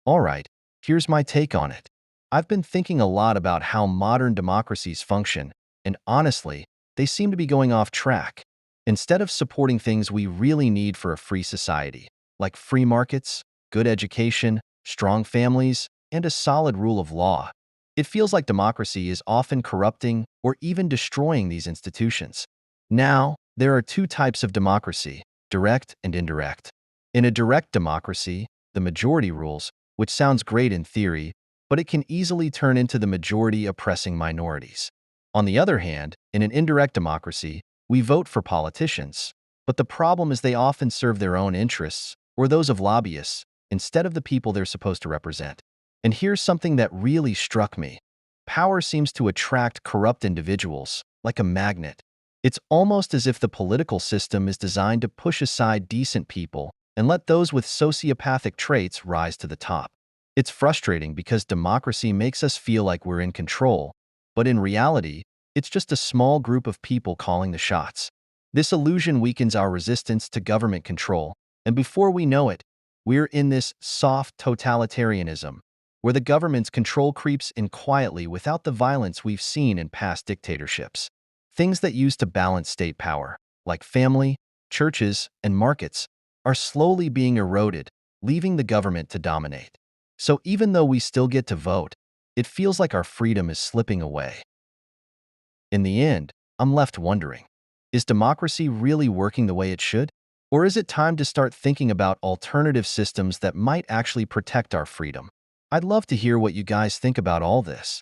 Alright, here's my take on it. I've been thinking a lot about how modern democracies function, and honestly, they seem to be going off track. Instead of supporting things we really need for a free society, like free markets, good education, strong families, and a solid rule of law, it feels like democracy is often corrupting or even destroying these institutions. Now, there are two types of democracy: direct and indirect. In a direct democracy, the majority rules, which sounds great in theory, but it can easily turn into the majority oppressing minorities. On the other hand, in an indirect democracy, we vote for politicians, but the problem is they often serve their own interests or those of lobbyists instead of the people they're supposed to represent. And here's something that really struck me. Power seems to attract corrupt individuals like a magnet. It's almost as if the political system is designed to push aside decent people and let those with sociopathic traits rise to the top. It's frustrating because democracy makes us feel like we're in control, but in reality, it's just a small group of people calling the shots. This illusion weakens our resistance to government control, and before we know it, we're in this soft totalitarianism, where the government's control creeps in quietly without the violence we've seen in past dictatorships. Things that used to balance state power, like family, churches, and markets, are slowly being eroded, leaving the government to dominate. So even though we still get to vote, it feels like our freedom is slipping away. In the end, I'm left wondering, is democracy really working the way it should? Or is it time to start thinking about alternative systems that might actually protect our freedom? I'd love to hear what you guys think about all this.